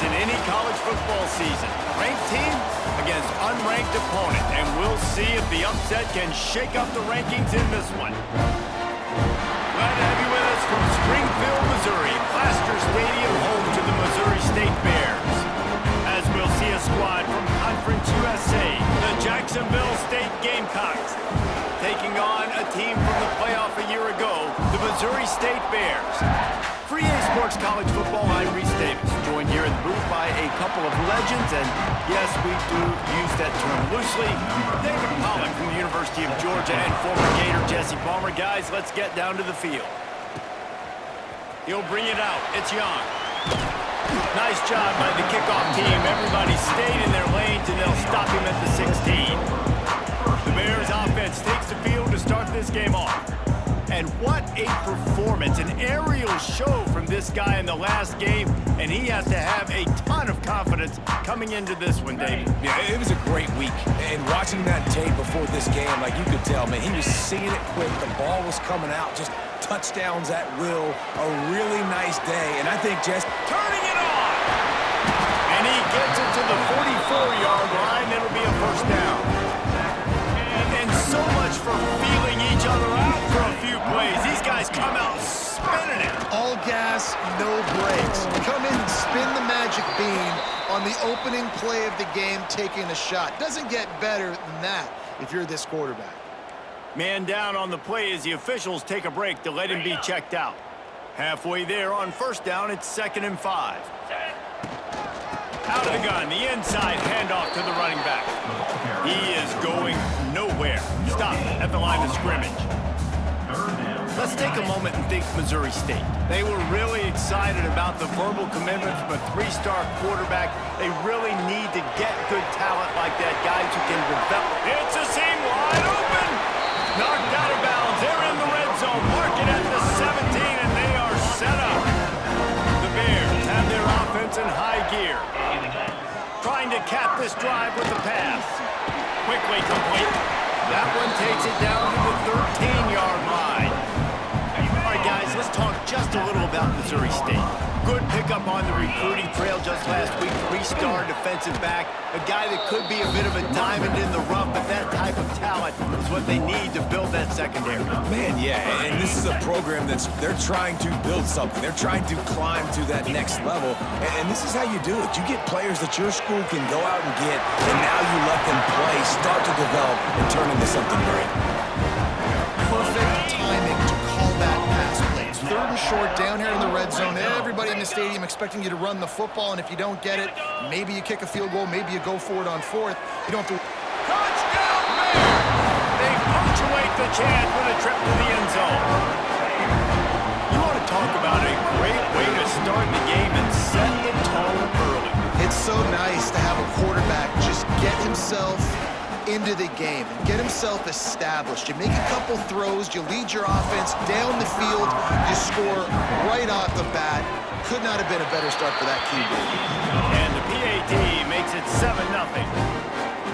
in any college football season. Ranked team against unranked opponent, and we'll see if the upset can shake up the rankings in this one. Glad to have you with us from Springfield, Missouri, Plaster Stadium, home to the Missouri State Bears. As we'll see a squad from Conference USA, the Jacksonville State Gamecocks, taking on a team from the playoff a year ago, the Missouri State Bears. For EA Sports College Football, I'm Reese Davis, joined here in the booth by a couple of legends, and yes, we do use that term loosely. David Pollack from the University of Georgia and former Gator Jesse Palmer. Guys, let's get down to the field. He'll bring it out. It's Young. Nice job by the kickoff team. Everybody stayed in their lanes, and they'll stop him at the 16. The Bears offense takes the field to start this game off. And what a performance, an aerial show from this guy in the last game, and he has to have a ton of confidence coming into this one, David. Yeah, it was a great week, and watching that tape before this game, like you could tell, man, he was seeing it quick, the ball was coming out, just touchdowns at will, a really nice day, and I think just turning it on! And he gets it to the 44-yard line, it'll be a first down. And so much for feeling each other out for a few plays. These guys come out spinning it. All gas, no brakes. Come in and spin the magic bean on the opening play of the game, taking a shot. Doesn't get better than that if you're this quarterback. Man down on the play as the officials take a break to let him be checked out. Halfway there on first down, it's 2nd and 5. Out of the gun, the inside handoff to the running back. He is going nowhere. Stop at the line of scrimmage. Let's take a moment and think Missouri State. They were really excited about the verbal commitment from a 3-star quarterback. They really need to get good talent like that, guys who can develop. It's a seam wide open. Knocked out of bounds. They're in the red zone. Mark it at the 17, and they are set up. The Bears have their offense in high gear. Trying to cap this drive with the pass. Quickly complete. That one takes it down to the 13-yard line. All right, guys, let's talk just a little about Missouri State. Good pickup on the recruiting trail just last week. 3-star defensive back. A guy that could be a bit of a diamond in the rough, but that type of talent is what they need to build that secondary. Man, yeah, and this is a program they're trying to build something. They're trying to climb to that next level, and this is how you do it. You get players that your school can go out and get, and now you let them play, start to develop, and turn into something great. Perfect timing to call that pass play. It's 3rd and short down here in the red zone. Everybody in the stadium expecting you to run the football, and if you don't get it, maybe you kick a field goal, maybe you go for it on 4th. You don't have to... Touchdown, Bears! They punctuate the chance with a trip to the end zone. You want to talk about a great way to start the game and set the tone early. It's so nice to have a quarterback just get himself into the game and get himself established. You make a couple throws, you lead your offense down the field, you score right off the bat. Could not have been a better start for that QB. And the PAT makes it 7-0.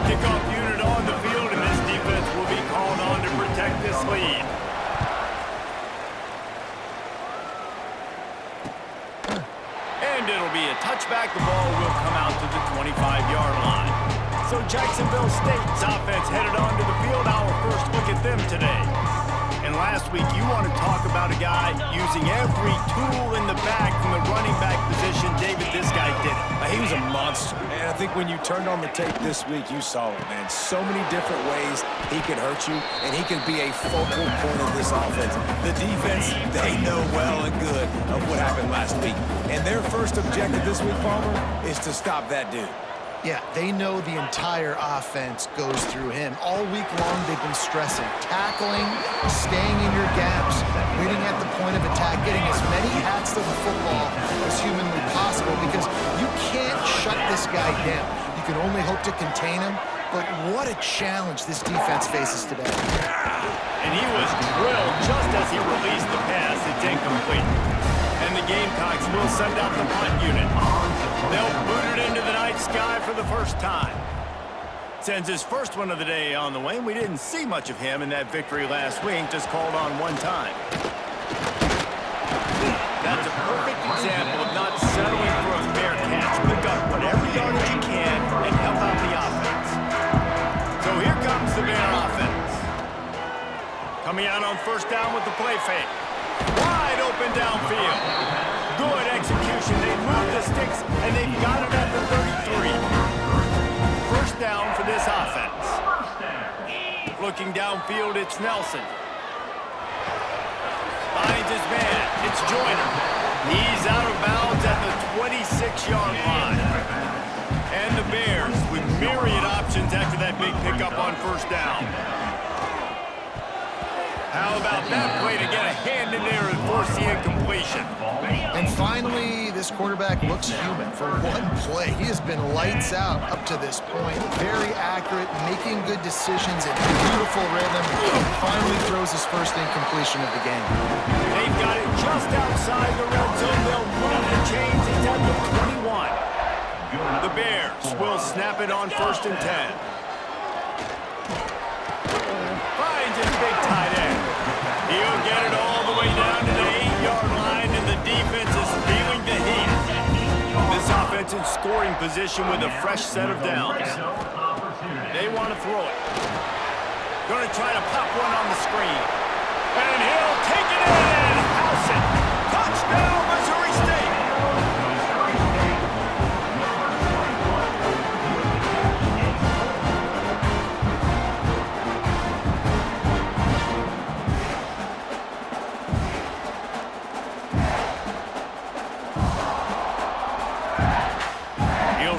Kickoff unit on the field, and this defense will be called on to protect this lead. And it'll be a touchback. The ball will come out to the 25-yard line. So Jacksonville State's offense headed onto the field. Our first look at them today. And last week, you want to talk about a guy using every tool in the bag from the running back position. David, this guy did it. He was a monster, and I think when you turned on the tape this week, you saw it, man. So many different ways he can hurt you, and he can be a focal point of this offense. The defense, they know well and good of what happened last week. And their first objective this week, Palmer, is to stop that dude. Yeah, they know the entire offense goes through him. All week long, they've been stressing, tackling, staying in your gaps, waiting at the point of attack, getting as many hats to the football as humanly possible, because you can't shut this guy down. You can only hope to contain him, but what a challenge this defense faces today. And he was drilled just as he released the pass. It's incomplete. And the Gamecocks will send out the punt unit. They'll boot it into the night sky for the first time. Sends his first one of the day on the way, and we didn't see much of him in that victory last week, just called on one time. That's a perfect example of not settling for a fair catch, but Coming out on first down with the play fake. Wide open downfield. Good execution. They moved the sticks, and they've got it at the 33. First down for this offense. Looking downfield, it's Nelson. Finds his man. It's Joyner. He's out of bounds at the 26-yard line. And the Bears with myriad options after that big pickup on first down. How about that play to get a hand in there and force the incompletion? And finally, this quarterback looks human for one play. He has been lights out up to this point. Very accurate, making good decisions in beautiful rhythm. Finally throws his first incompletion of the game. They've got it just outside the red zone. They'll move the chains. It's at the 21. The Bears will snap it on 1st and 10. Finds his big tight end. He'll get it all the way down to the 8-yard line, and the defense is feeling the heat. This offense in scoring position with a fresh set of downs. They want to throw it. Going to try to pop one on the screen. And he'll take it in and house it. Touchdown, Missouri State.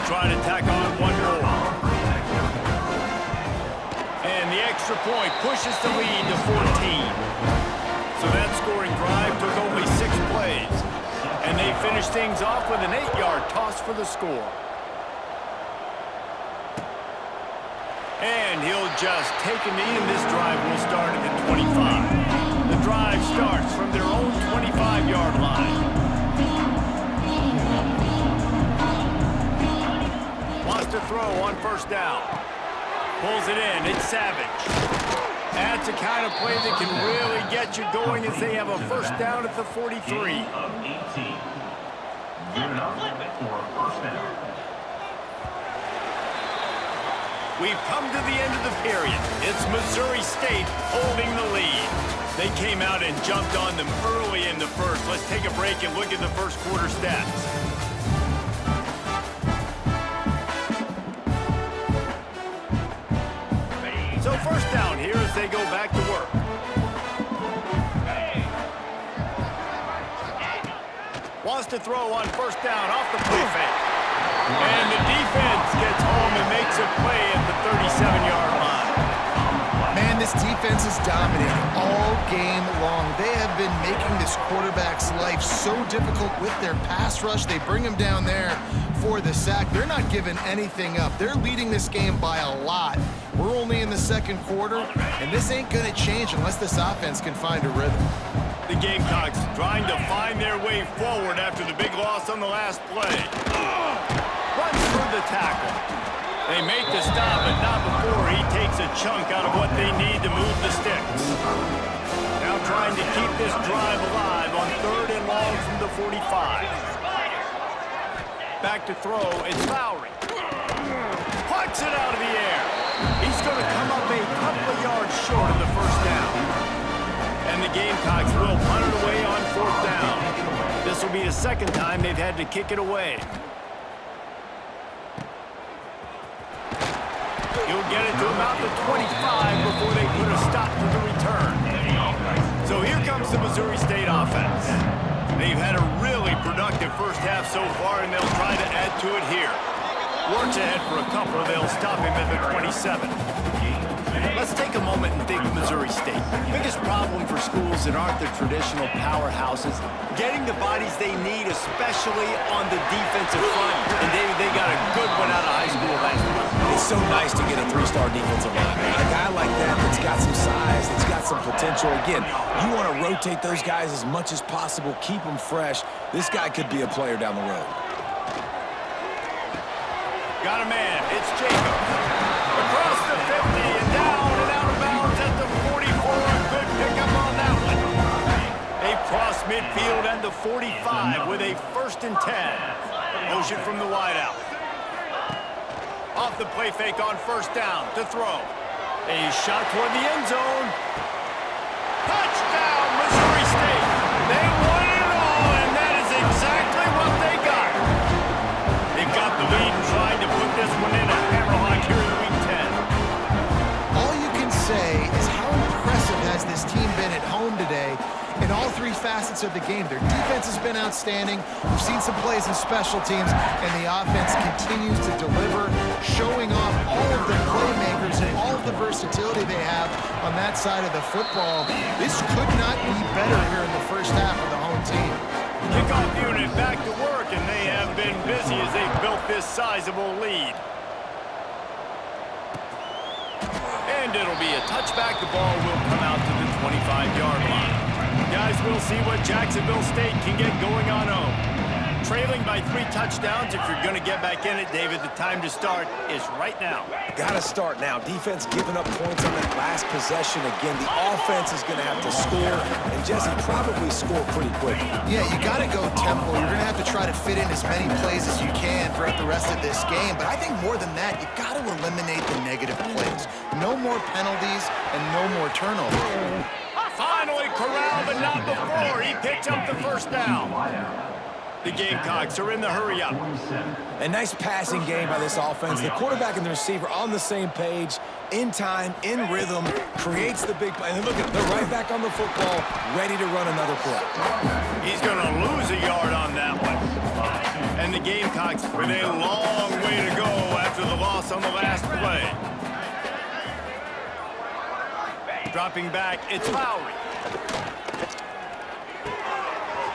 Try to tack on one more. And the extra point pushes the lead to 14. So that scoring drive took only 6 plays. And they finished things off with an 8-yard toss for the score. And he'll just take a knee, and this drive will start at the 25. The drive starts from their own 25-yard line. To throw on first down. Pulls it in. It's Savage. That's a kind of play that can really get you going as they have a first down at the 43. We've come to the end of the period. It's Missouri State holding the lead. They came out and jumped on them early in the first. Let's take a break and look at the first quarter stats. So first down here as they go back to work. Wants to throw on first down off the play fake. And the defense gets home and makes a play at the 37-yard line. Man, this defense is dominating all game long. They have been making this quarterback's life so difficult with their pass rush. They bring him down there for the sack. They're not giving anything up. They're leading this game by a lot. We're only in the second quarter, and this ain't going to change unless this offense can find a rhythm. The Gamecocks trying to find their way forward after the big loss on the last play. Runs through the tackle. They make the stop, but not before he takes a chunk out of what they need to move the sticks. Now trying to keep this drive alive on 3rd and long from the 45. Back to throw, it's Lowry. Plucks it out of the air. He's going to come up a couple of yards short of the first down. And the Gamecocks will punt it away on 4th down. This will be the second time they've had to kick it away. He'll get it to about the 25 before they put a stop to the return. So here comes the Missouri State offense. They've had a really productive first half so far, and they'll try to add to it here. Works ahead for a couple. They'll stop him at the 27. Let's take a moment and think Missouri State. Biggest problem for schools that aren't the traditional powerhouses, getting the bodies they need, especially on the defensive front. And they got a good one out of high school last week. It's so nice to get a 3-star defensive lineman. A guy like that's got some size, that's got some potential. Again, you want to rotate those guys as much as possible, keep them fresh. This guy could be a player down the road. Got a man. It's Jacob. Across the 50 and down and out of bounds at the 44. A good pickup on that one. They cross midfield and the 45 with a 1st and 10. Motion from the wideout. Off the play fake on first down to throw. A shot toward the end zone. essence of the game. Their defense has been outstanding. We've seen some plays in special teams, and the offense continues to deliver, showing off all of the playmakers and all of the versatility they have on that side of the football. This could not be better here in the first half of the home team. Kickoff unit back to work, and they have been busy as they've built this sizable lead. And it'll be a touchback. The ball will come out to the 25-yard line. Guys, we'll see what Jacksonville State can get going on home. Trailing by 3 touchdowns. If you're going to get back in it, David, the time to start is right now. Got to start now. Defense giving up points on that last possession. Again, the offense is going to have to score, and Jesse probably score pretty quick. Yeah, you got to go tempo. You're going to have to try to fit in as many plays as you can throughout the rest of this game. But I think more than that, you got to eliminate the negative plays. No more penalties and no more turnovers. Finally corralled, but not before. He picks up the first down. The Gamecocks are in the hurry-up. A nice passing game by this offense. The quarterback and the receiver on the same page, in time, in rhythm, creates the big play. And look at, they're right back on the football, ready to run another play. He's going to lose a yard on that one. And the Gamecocks with a long way to go after the loss on the last play. Dropping back, it's Lowry.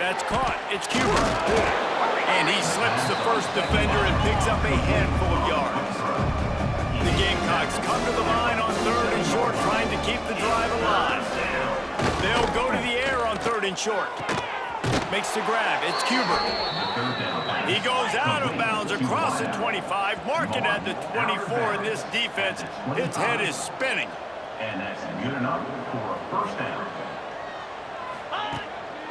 That's caught. It's Cuber. And he slips the first defender and picks up a handful of yards. The Gamecocks come to the line on 3rd and short, trying to keep the drive alive. They'll go to the air on 3rd and short. Makes the grab. It's Cuber. He goes out of bounds across the 25, marking at the 24, and this defense, its head is spinning. And that's good enough for a first down.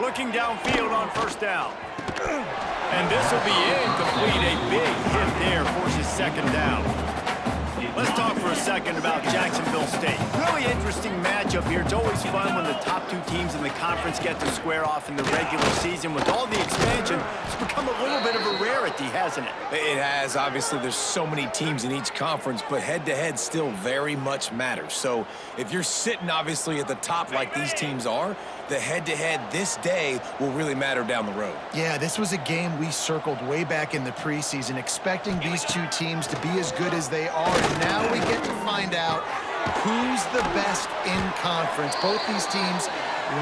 Looking downfield on 1st down. And this will be incomplete. A big hit there forces 2nd down. Let's talk for a second about Jacksonville State. Really interesting matchup here. It's always fun when the top 2 teams in the conference get to square off in the regular season. With all the expansion, it's become a little bit of a rarity, hasn't it? It has. Obviously, there's so many teams in each conference, but head-to-head still very much matters. So if you're sitting, obviously, at the top like these teams are, the head-to-head this day will really matter down the road. Yeah, this was a game we circled way back in the preseason, expecting these 2 teams to be as good as they are. And now we get to find out who's the best in conference. Both these teams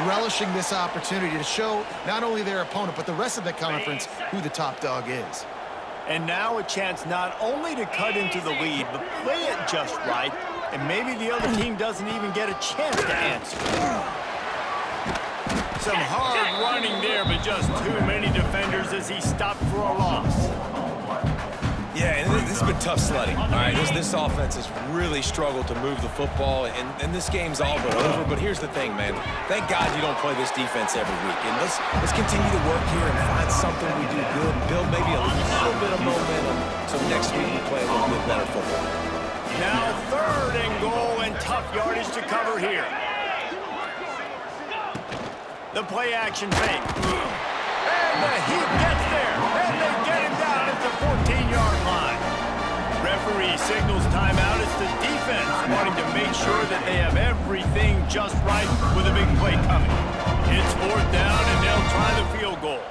relishing this opportunity to show not only their opponent, but the rest of the conference who the top dog is. And now a chance not only to cut into the lead, but play it just right, and maybe the other team doesn't even get a chance to answer. Some hard running there, but just too many defenders as he stopped for a loss. Yeah, and this has been tough sledding. All right, this offense has really struggled to move the football, and this game's all but over. But here's the thing, man. Thank God you don't play this defense every week. And let's continue to work here and find something we do good and build maybe a little bit of momentum so next week we play a little bit better football. Now 3rd and goal, and tough yardage to cover here. The play action fake. And he gets there. And they get him down at the 14-yard line. Referee signals timeout. It's the defense wanting to make sure that they have everything just right with a big play coming. It's 4th down, and they'll try the field goal.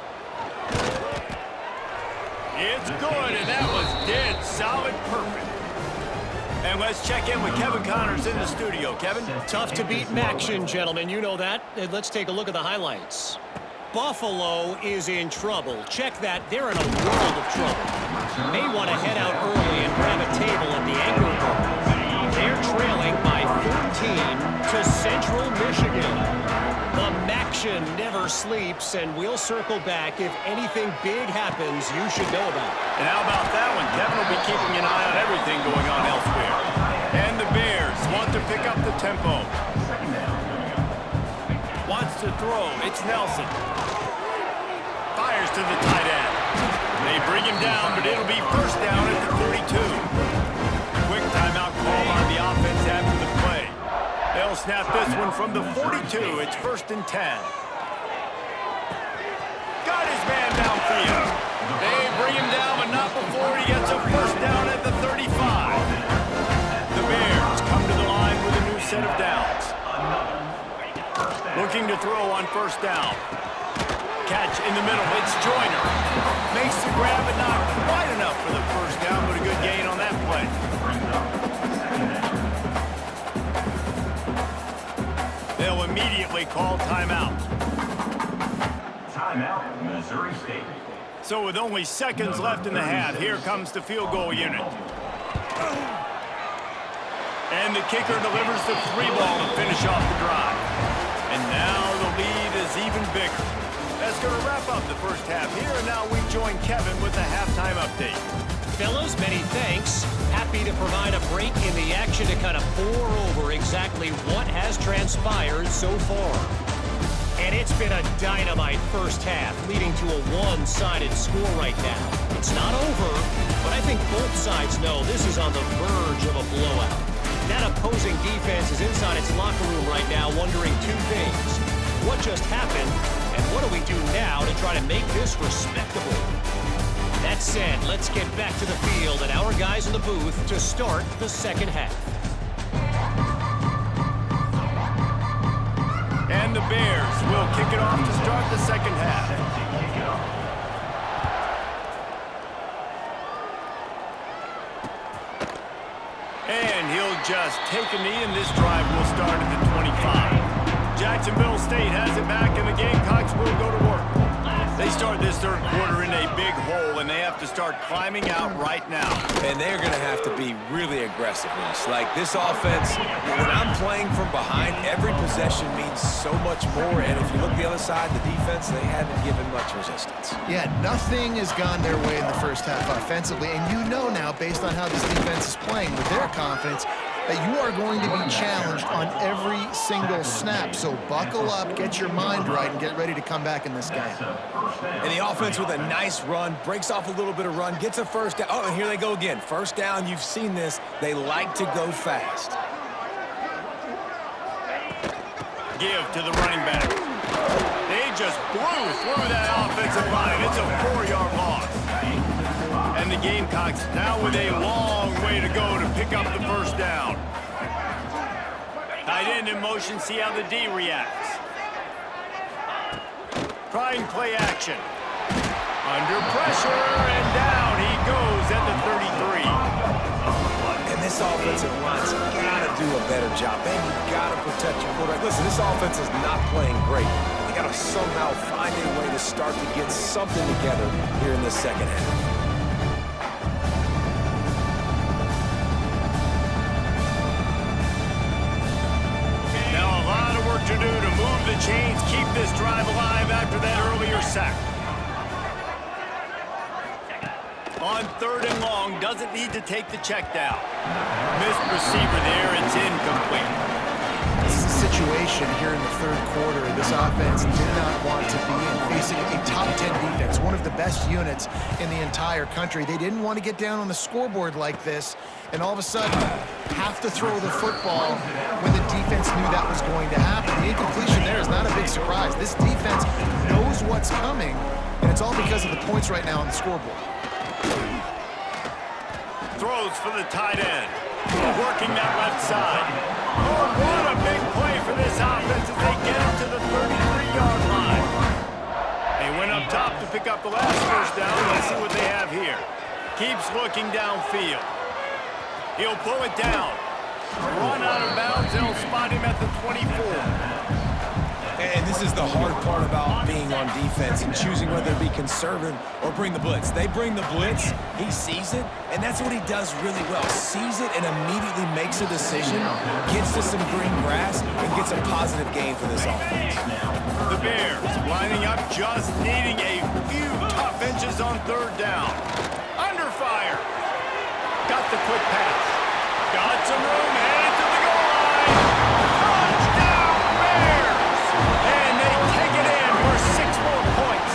It's good, and that was dead solid perfect. And let's check in with Kevin Connors in the studio. Kevin? Tough to beat action, gentlemen. You know that. And let's take a look at the highlights. Buffalo is in trouble. Check that. They're in a world of trouble. May want to head out early and grab a table at the anchor bar. They're trailing by 14 to Central Michigan. The Maction never sleeps, and we'll circle back. If anything big happens, you should know about it. And how about that one? Kevin will be keeping an eye on everything going on elsewhere. And the Bears want to pick up the tempo. Wants to throw. It's Nelson. Fires to the tight end. They bring him down, but it'll be 1st down at the 32. Quick timeout call on the offense after the play. They'll snap this one from the 42. It's 1st and 10. Got his man downfield. They bring him down, but not before he gets a 1st down at the 35. The Bears come to the line with a new set of downs. Looking to throw on 1st down. catch in the middle. It's Joyner. Makes the grab, but not quite enough for the first down, but a good gain on that play. They'll immediately call timeout. Timeout, Missouri State. So with only seconds left in the half, here comes the field goal unit. And the kicker delivers the free ball to finish off the drive. And now the lead is even bigger. That's going to wrap up the first half here, and now we join Kevin with the halftime update. Fellas, many thanks. Happy to provide a break in the action to kind of pour over exactly what has transpired so far. And it's been a dynamite first half, leading to a one-sided score right now. It's not over, but I think both sides know this is on the verge of a blowout. That opposing defense is inside its locker room right now wondering two things. What just happened, and what do we do now to try to make this respectable? That said, let's get back to the field and our guys in the booth to start the second half. And the Bears will kick it off to start the second half. And he'll just take a knee, and this drive will start at the 25. Jacksonville State has it back, and the Gamecocks will go to work. They start this third quarter in a big hole, and they have to start climbing out right now. And they're going to have to be really aggressive in this. Like, this offense, when I'm playing from behind, every possession means so much more. And if you look the other side, the defense, they haven't given much resistance. Yeah, nothing has gone their way in the first half offensively. And you know now, based on how this defense is playing with their confidence, that you are going to be challenged on every single snap. So buckle up, get your mind right, and get ready to come back in this game. And the offense with a nice run, breaks off a little bit of run, gets a first down. Oh, and here they go again. First down, you've seen this. They like to go fast. Give to the running back. They just blew through that offensive line. It's a 4-yard loss. And the Gamecocks now with a long way to go to pick up the first down. Tight end in motion, see how the D reacts. Trying play action. Under pressure, and down he goes at the 33. And this offensive line's got to do a better job. Man, you got to protect your quarterback. Listen, this offense is not playing great. They got to somehow find a way to start to get something together here in the second half. To do to move the chains, keep this drive alive after that earlier sack. On third and long, doesn't need to take the check down. Missed receiver there, it's incomplete. This is a situation here in the third quarter this offense did not want to be in, facing a top 10 defense, one of the best units in the entire country. They didn't want to get down on the scoreboard like this, and all of a sudden have to throw the football when the defense knew that was going to happen. The incompletion there is not a big surprise. This defense knows what's coming, and it's all because of the points right now on the scoreboard. Throws for the tight end, working that left side. Oh, what a big play for this offense as they get it to the 33-yard line. They went up top to pick up the last first down. Let's see what they have here. Keeps looking downfield. He'll pull it down. Run out of bounds. They'll spot him at the 24. And this is the hard part about being on defense and choosing whether to be conservative or bring the blitz. They bring the blitz, he sees it, and that's what he does really well. Sees it and immediately makes a decision, gets to some green grass, and gets a positive gain for this offense. The Bears lining up, just needing a few tough inches on third down. Under fire. Got the quick pass. Got some room, headed to the goal line. Touchdown, Bears! And they take it in for 6 more points.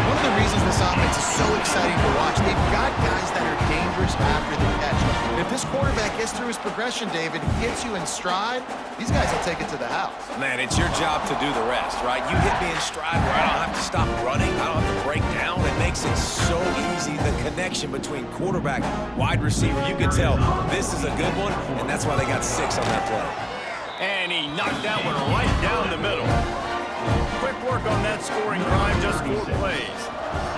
One of the reasons this offense is so exciting to watch, they've got guys that are dangerous after the catch. And if this quarterback gets through his progression, David, hits you in stride, these guys will take it to the house. Man, it's your job to do the rest, right? You hit me in stride where I don't have to stop running, I don't have to break down. It makes it so easy, the connection between quarterback, wide receiver. You can tell this is a good one, and that's why they got 6 on that play. And he knocked that one right down the middle. Quick work on that scoring drive, just 4 plays.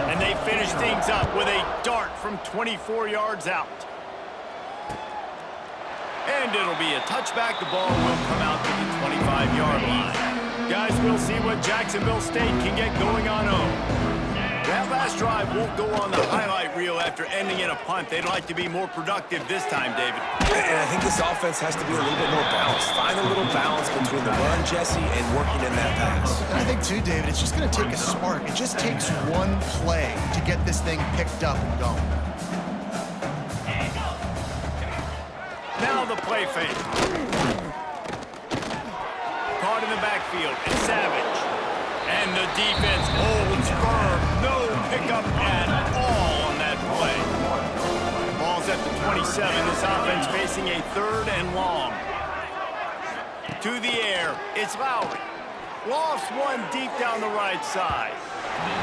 And they finish things up with a dart from 24 yards out. And it'll be a touchback. The ball will come out to the 25-yard line. Guys, we'll see what Jacksonville State can get going on home. That last drive won't go on the highlight reel after ending in a punt. They'd like to be more productive this time, David. And I think this offense has to be a little bit more balanced. Find a little balance between the run, Jesse, and working in that pass. And I think, too, David, it's just going to take a spark. It just takes one play to get this thing picked up and going. Now the play fake. Caught in the backfield. It's Savage. And the defense holds firm. No pickup at all on that play. Ball's at the 27. This offense facing a 3rd and long. To the air. It's Lowry. Lofts one deep down the right side.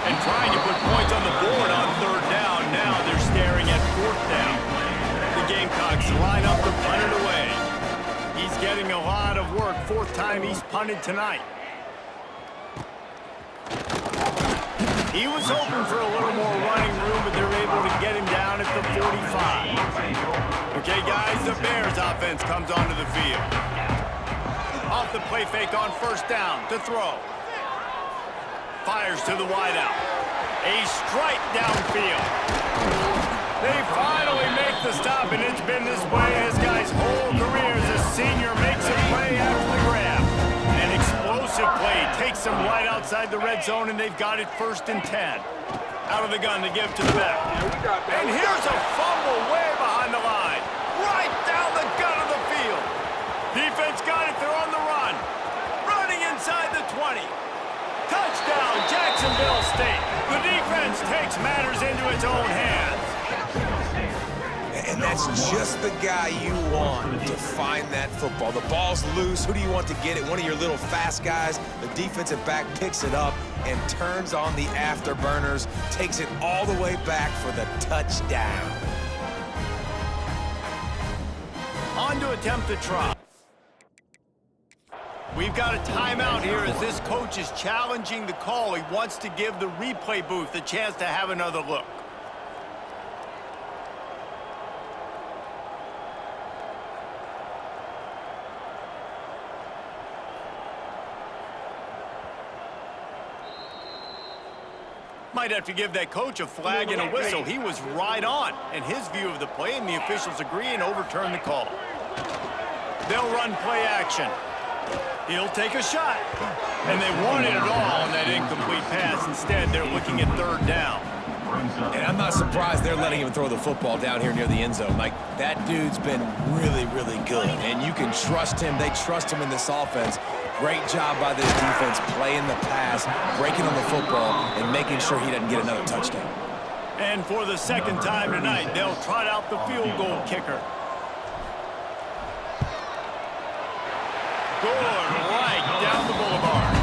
And trying to put points on the board on 3rd down. Now they're staring at 4th down. The Gamecocks line up to punt it away. He's getting a lot of work. 4th time he's punted tonight. He was hoping for a little more running room, but they're able to get him down at the 45. Okay, guys, the Bears offense comes onto the field. Off the play fake on 1st down to throw. Fires to the wideout. A strike downfield. They finally make the stop, and it's been this way his guy's whole career as a senior makes a play after the grab. An explosive play takes them right outside the red zone, and they've got it 1st and 10. Out of the gun to give to the back. And here's a fumble way behind the line. Right down the gut of the field. Defense got it. They're on the run. Running inside the 20. Touchdown, Jacksonville State. The defense takes matters into its own hands. And that's just the guy you want to find that football. The ball's loose. Who do you want to get it? One of your little fast guys. The defensive back picks it up and turns on the afterburners, takes it all the way back for the touchdown. On to attempt the try. We've got a timeout here as this coach is challenging the call. He wants to give the replay booth a chance to have another look. Might have to give that coach a flag and a whistle. He was right on in his view of the play, and the officials agree and overturn the call. They'll run play action. He'll take a shot. And they wanted it all on that incomplete pass. Instead, they're looking at 3rd down. And I'm not surprised they're letting him throw the football down here near the end zone. Like, that dude's been really, really good. And you can trust him. They trust him in this offense. Great job by this defense playing the pass, breaking on the football, and making sure he doesn't get another touchdown. And for the 2nd time tonight, they'll trot out the field goal kicker. Good right down the boulevard.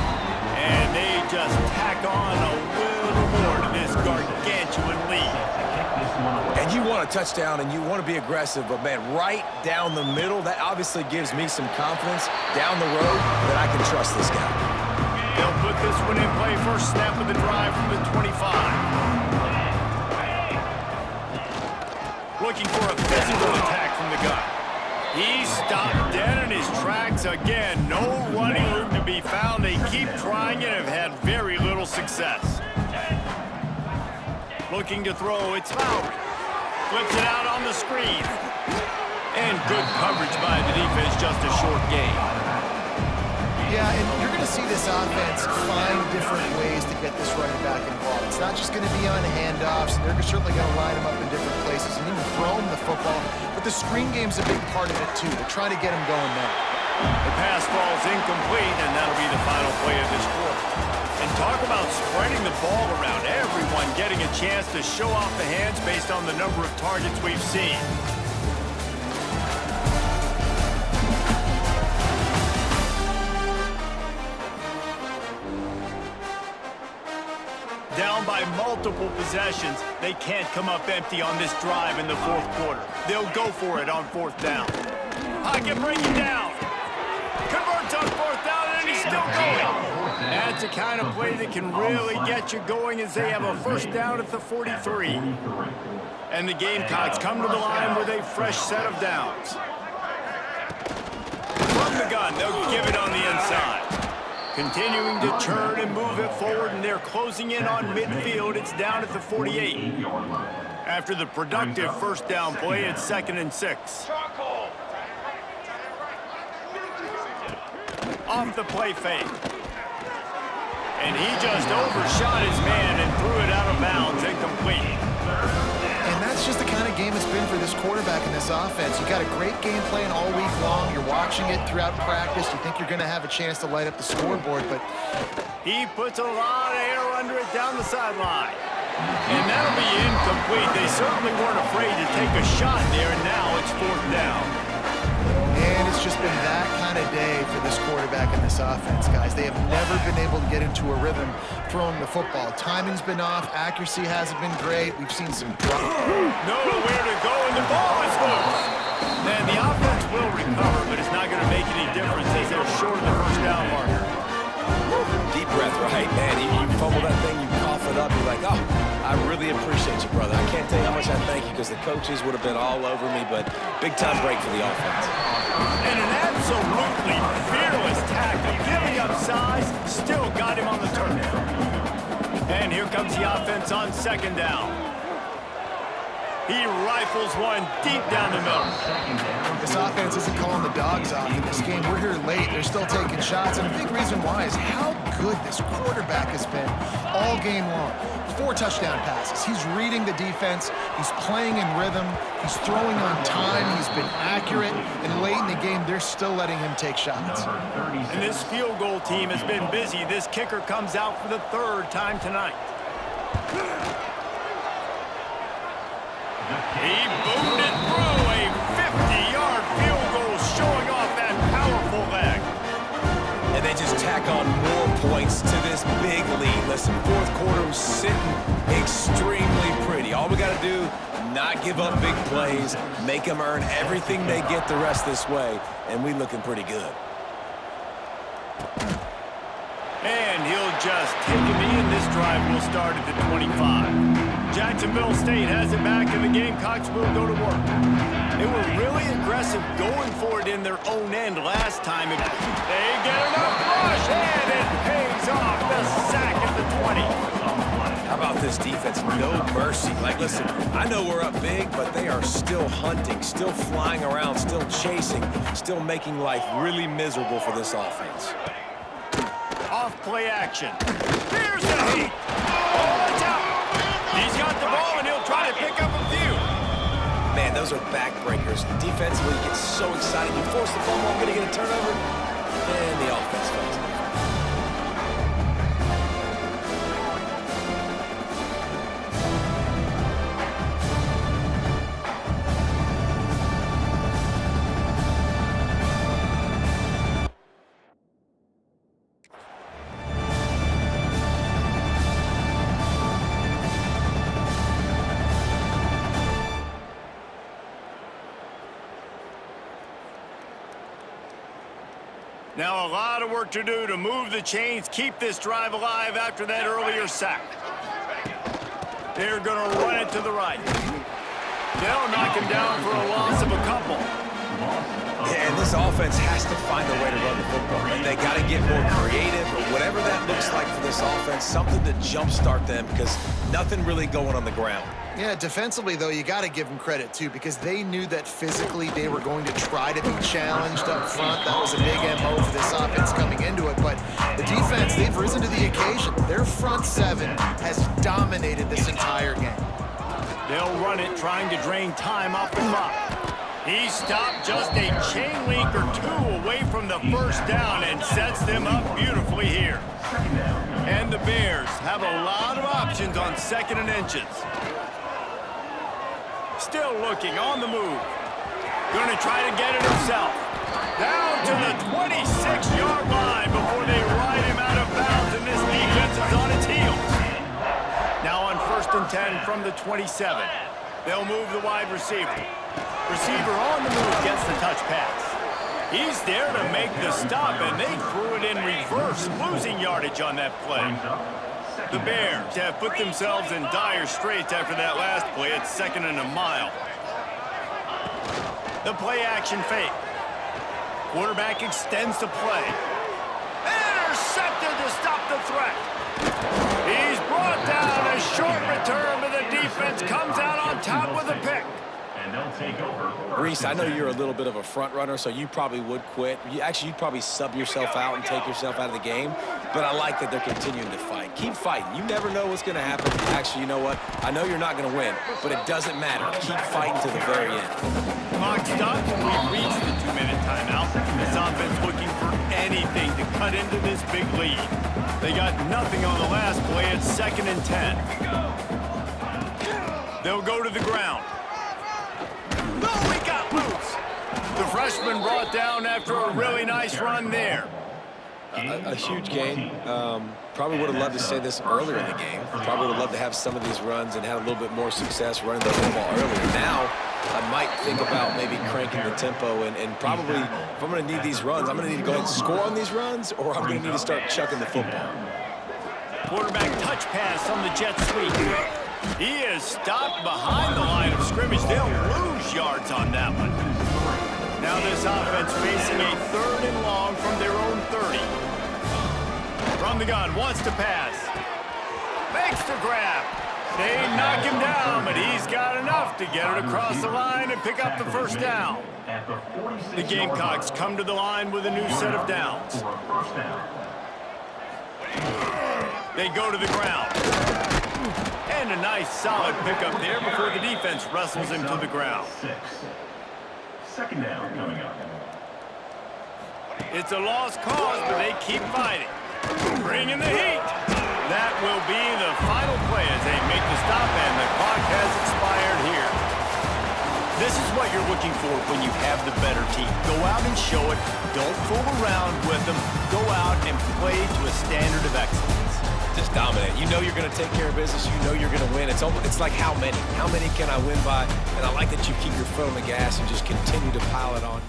And they just tack on a little more to this gargantuan lead. And you want a touchdown and you want to be aggressive, but, man, right down the middle, that obviously gives me some confidence down the road that I can trust this guy. They'll put this one in play. 1st snap of the drive from the 25. Looking for a physical attack from the gun. He stopped dead in his tracks again. No running room to be found. They keep trying and have had very little success. Looking to throw, it's Lowry. Flips it out on the screen. And good coverage by the defense, just a short gain. Yeah, and you're going to see this offense find different ways to get this running back involved. It's not just going to be on handoffs. They're certainly going to line him up in different places and even throw him the football. But the screen game's a big part of it, too. They're trying to get him going now. The pass falls incomplete, and that'll be the final play of this quarter. And talk about spreading the ball around. Everyone getting a chance to show off the hands based on the number of targets we've seen. Down by multiple possessions, they can't come up empty on this drive in the 4th quarter. They'll go for it on 4th down. Pocket breaking down. Converts on 4th down, and he's still going. That's the kind of play that can really get you going as they have a first down at the 43. And the Gamecocks come to the line with a fresh set of downs. From the gun, they'll give it on the inside. Continuing to turn and move it forward, and they're closing in on midfield. It's down at the 48. After the productive first down play, it's 2nd and 6. Off the play fake. And he just overshot his man and threw it out of bounds, incomplete. And that's just the kind of game it's been for this quarterback in this offense. You got a great game plan all week long. You're watching it throughout practice. You think you're going to have a chance to light up the scoreboard, but he puts a lot of air under it down the sideline. And that'll be incomplete. They certainly weren't afraid to take a shot there, and now it's 4th down. And it's just been that kind of day for this quarterback in this offense, guys. They have never been able to get into a rhythm throwing the football. Timing's been off. Accuracy hasn't been great. We've seen some drop. Nowhere to go, and the ball is loose. And the offense will recover, but it's not going to make any difference as they're short of the first down marker. Deep breath, right, man? You fumble that thing, you cough it up, you're like, oh, I really appreciate you, brother. I can't tell you how much I thank you because the coaches would have been all over me, but big-time break for the offense. And an absolutely fearless tackle, giving up size, still got him on the turn. And here comes the offense on 2nd down. He rifles one deep down the middle. This offense isn't calling the dogs off in this game. We're here late. They're still taking shots, and a big reason why is how good this quarterback has been all game long. 4 touchdown passes. He's reading the defense. He's playing in rhythm. He's throwing on time. He's been accurate. And late in the game, they're still letting him take shots. And this field goal team has been busy. This kicker comes out for the 3rd time tonight. He boomed it through a 50-yard field goal, showing off that powerful leg. And they just tack on more points to this big lead. Listen, 4th quarter was sitting extremely pretty. All we got to do, not give up big plays, make them earn everything they get the rest this way, and we looking pretty good. And he'll just take him in. This drive will start at the 25. Jacksonville State has it back, and the Gamecocks will go to work. They were really aggressive going for it in their own end last time. They get enough rush, and it pays off. The sack at the 20. How about this defense? No mercy. Like, listen, I know we're up big, but they are still hunting, still flying around, still chasing, still making life really miserable for this offense. Off play action. Here's the heat. Oh, it's out. He's got the ball, and he'll try to pick up a few. Man, those are backbreakers. Defensively, you get so excited. You force the fumble, I'm going to get a turnover, and the offense falls. Now a lot of work to do to move the chains, keep this drive alive after that earlier sack. They're going to run it to the right. They'll knock him down for a loss of a couple. Yeah, and this offense has to find a way to run the football. And they got to get more creative, or whatever that looks like for this offense, something to jumpstart them because nothing really going on the ground. Yeah, defensively, though, you got to give them credit, too, because they knew that physically they were going to try to be challenged up front. That was a big MO for this offense coming into it. But the defense, they've risen to the occasion. Their front 7 has dominated this entire game. They'll run it, trying to drain time off the clock. He stopped just a chain link or 2 away from the first down and sets them up beautifully here. And the Bears have a lot of options on 2nd and inches. Still looking on the move. Going to try to get it himself. Down to the 26-yard line before they ride him out of bounds, and this defense is on its heels. Now on 1st and 10 from the 27. They'll move the wide receiver. Receiver on the move gets the touch pass. He's there to make the stop, and they threw it in reverse, losing yardage on that play. The Bears have put themselves in dire straits after that last play at 2nd and a mile. The play-action fake. Quarterback extends the play. Intercepted to stop the threat. He's brought down. A short return, but the defense comes out on top with a pick. And they'll take over. Reese, I know you're a little bit of a front runner, so you probably would quit. You'd probably sub yourself out and take yourself out of the game. But I like that they're continuing to fight. Keep fighting. You never know what's going to happen. Actually, you know what? I know you're not going to win, but it doesn't matter. Keep fighting to the very end. Clock stops, and we've reached the 2-minute timeout. This offense looking for anything to cut into this big lead. They got nothing on the last play at 2nd and 10. They'll go to the ground. Oh, he got loose. The freshman brought down after a really nice run there. A huge gain. Probably would have loved to say this earlier in the game. Probably would have loved to have some of these runs and have a little bit more success running the football earlier. Now, I might think about maybe cranking the tempo and probably, if I'm going to need these runs, I'm going to need to go ahead and score on these runs, or I'm going to need to start chucking the football. Quarterback touch pass on the jet sweep. He is stopped behind the line of scrimmage. They'll lose yards on that one. Now this offense facing a 3rd and long from their own 30. From the gun, wants to pass. Makes the grab. They knock him down, but he's got enough to get it across the line and pick up the first down. The Gamecocks come to the line with a new set of downs. They go to the ground. And a nice solid pickup there before the defense wrestles him to the ground. 2nd down coming up. It's a lost cause, but they keep fighting. Bringing the heat. That will be the final play as they make the stop, and the clock has expired here. This is what you're looking for when you have the better team. Go out and show it. Don't fool around with them. Go out and play to a standard of excellence. Just dominate. You know you're going to take care of business. You know you're going to win. It's like how many? How many can I win by? And I like that you keep your foot on the gas and just continue to pile it on.